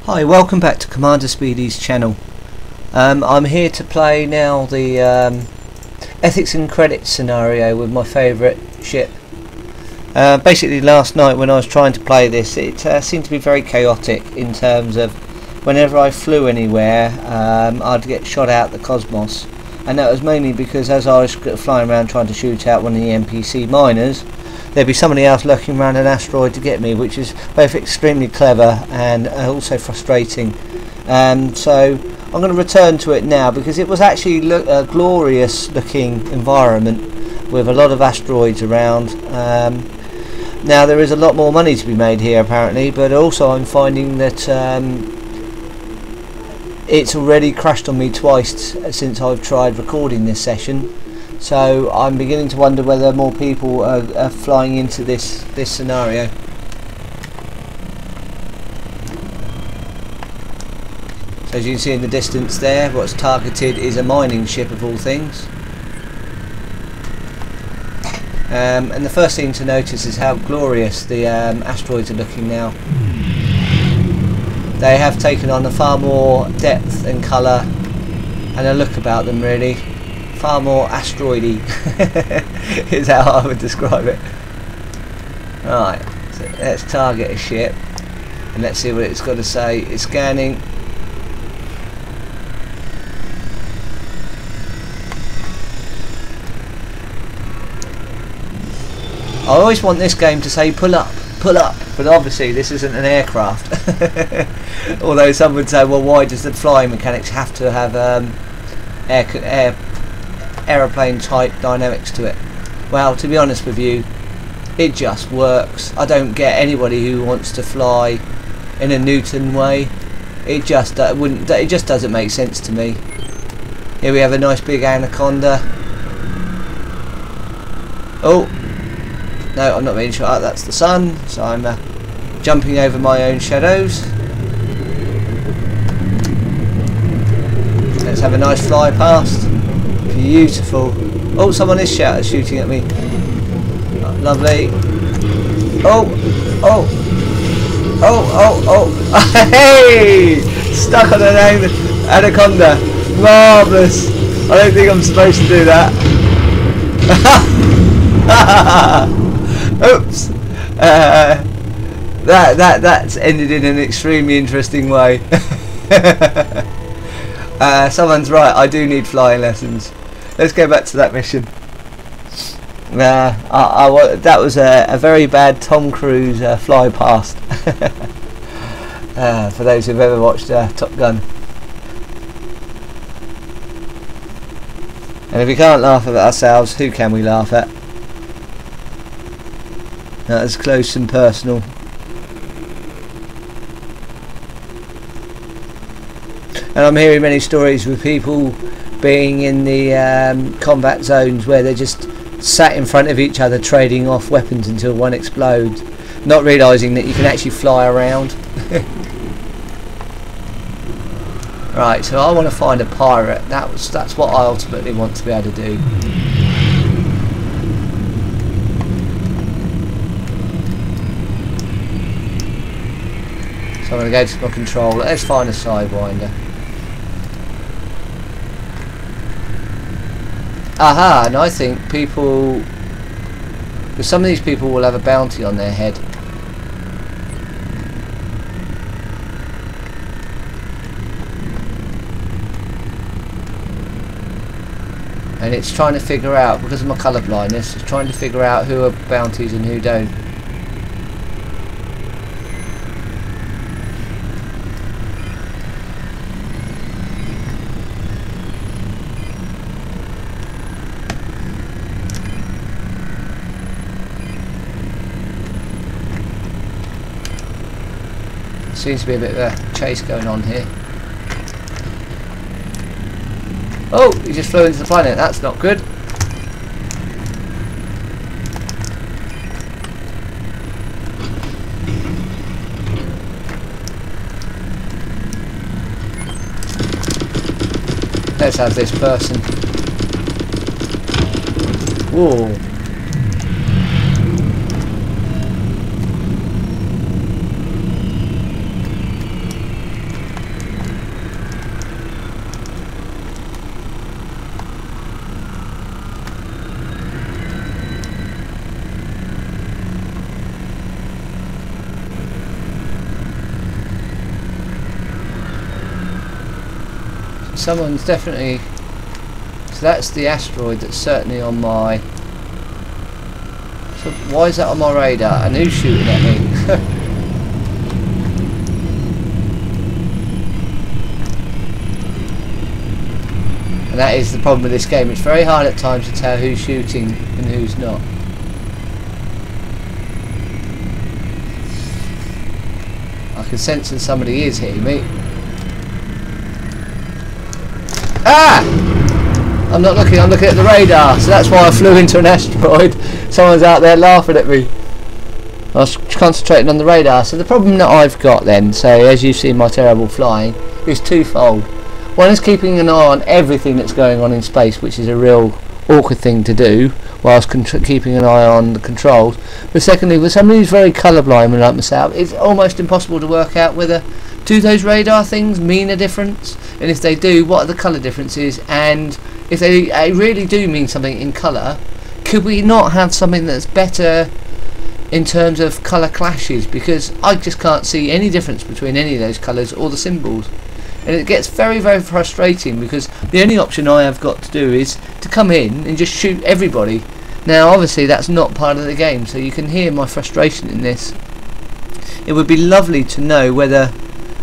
Hi, welcome back to Commander Speedy's channel. I'm here to play now the ethics and credits scenario with my favourite ship. Basically last night when I was trying to play this, it seemed to be very chaotic in terms of whenever I flew anywhere I'd get shot out the cosmos, and that was mainly because as I was flying around trying to shoot out one of the NPC miners, there'd be somebody else lurking around an asteroid to get me, which is both extremely clever and also frustrating. So I'm going to return to it now because it was actually a glorious looking environment with a lot of asteroids around. Now there is a lot more money to be made here apparently, but also I'm finding that it's already crashed on me twice since I've tried recording this session. So I'm beginning to wonder whether more people are flying into this scenario. So as you can see in the distance there, what's targeted is a mining ship of all things. And the first thing to notice is how glorious the asteroids are looking now. They have taken on a far more depth and colour and a look about them, really. Far more asteroidy is how I would describe it. Right, so let's target a ship and let's see what it's got to say. It's scanning. I always want this game to say pull up, but obviously this isn't an aircraft. Although some would say, well, why does the flying mechanics have to have aeroplane type dynamics to it? Well, to be honest with you, it just works. I don't get anybody who wants to fly in a Newton way. It just it just doesn't make sense to me. Here we have a nice big anaconda. Oh no, I'm not being shot at. That's the sun, so I'm jumping over my own shadows. Let's have a nice fly past. Beautiful. Oh, someone is shooting at me. Oh, lovely. Oh. Hey! Stuck on an anaconda. Marvellous. I don't think I'm supposed to do that. Oops. That's ended in an extremely interesting way. Someone's right, I do need flying lessons. Let's go back to that mission. That was a very bad Tom Cruise fly past. For those who've ever watched Top Gun. And if we can't laugh at ourselves, who can we laugh at? That is close and personal. And I'm hearing many stories with people being in the combat zones where they're just sat in front of each other trading off weapons until one explodes, not realising that you can actually fly around. Right, so I want to find a pirate. That's what I ultimately want to be able to do. So I'm going to go to my controller. Let's find a Sidewinder. Aha, and I think people, because some of these people will have a bounty on their head. And it's trying to figure out, because of my colour blindness, it's trying to figure out who are bounties and who don't. Seems to be a bit of a chase going on here. Oh, he just flew into the planet. That's not good. Let's have this person. Whoa. someone's definitely... So that's the asteroid that's certainly on my... So why is that on my radar? And who's shooting at me? And that is the problem with this game. It's very hard at times to tell who's shooting and who's not. I can sense that somebody is hitting me. Ah! I'm not looking, I'm looking at the radar, so that's why I flew into an asteroid. Someone's out there laughing at me. I was concentrating on the radar. So the problem that I've got then, so as you see my terrible flying, is twofold. One is keeping an eye on everything that's going on in space, which is a real awkward thing to do, whilst keeping an eye on the controls. But secondly, with somebody who's very colourblind like myself, it's almost impossible to work out whether do those radar things mean a difference, and if they do, what are the colour differences, and if they really do mean something in colour, could we not have something that's better in terms of colour clashes, because I just can't see any difference between any of those colours or the symbols. And it gets very, very frustrating, because the only option I have got to do is to come in and just shoot everybody. Now obviously that's not part of the game, so you can hear my frustration in this. It would be lovely to know whether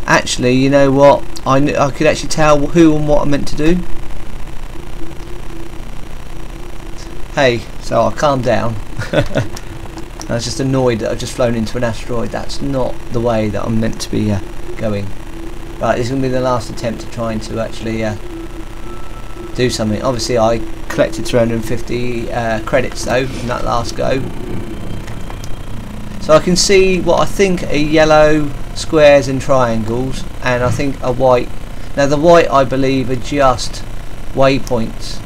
actually, you know what, I could actually tell who and what I'm meant to do. Hey, so I'll calm down. I was just annoyed that I've just flown into an asteroid. That's not the way that I'm meant to be going. Right, this is going to be the last attempt at trying to actually do something. Obviously I collected 350 credits though in that last go. So I can see what I think are yellow squares and triangles, and I think a white. Now the white I believe are just waypoints.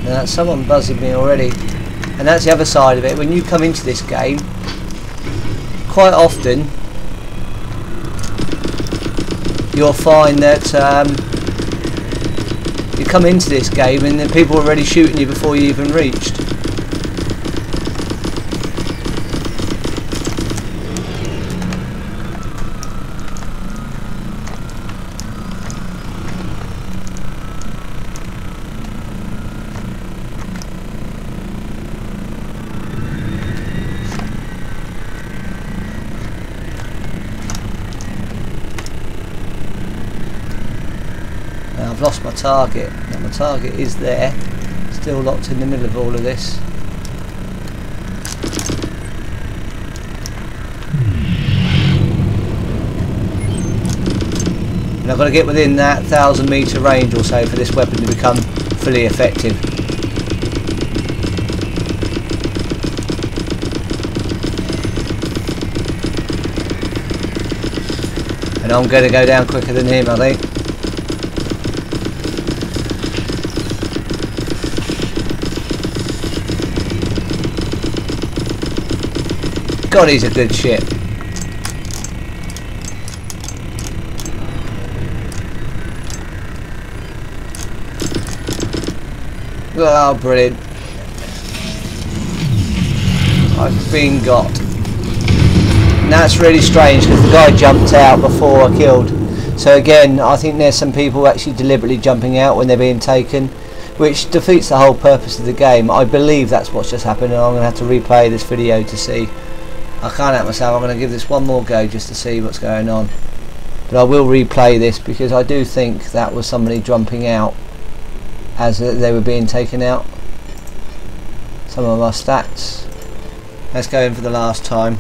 Now that's someone buzzing me already. And that's the other side of it. When you come into this game, quite often you'll find that you come into this game and then people are already shooting you before you even reached. I've lost my target. Now my target is there, still locked in the middle of all of this. And I've got to get within that 1,000 metre range or so for this weapon to become fully effective. And I'm going to go down quicker than him, I think. God, he's a good ship. Oh, brilliant. I've been got. And that's really strange because the guy jumped out before I killed. So again, I think there's some people actually deliberately jumping out when they're being taken, which defeats the whole purpose of the game. I believe that's what's just happened, and I'm going to have to replay this video to see. I can't help myself. I'm going to give this one more go just to see what's going on. But I will replay this because I do think that was somebody jumping out as they were being taken out. Some of our stats. Let's go in for the last time.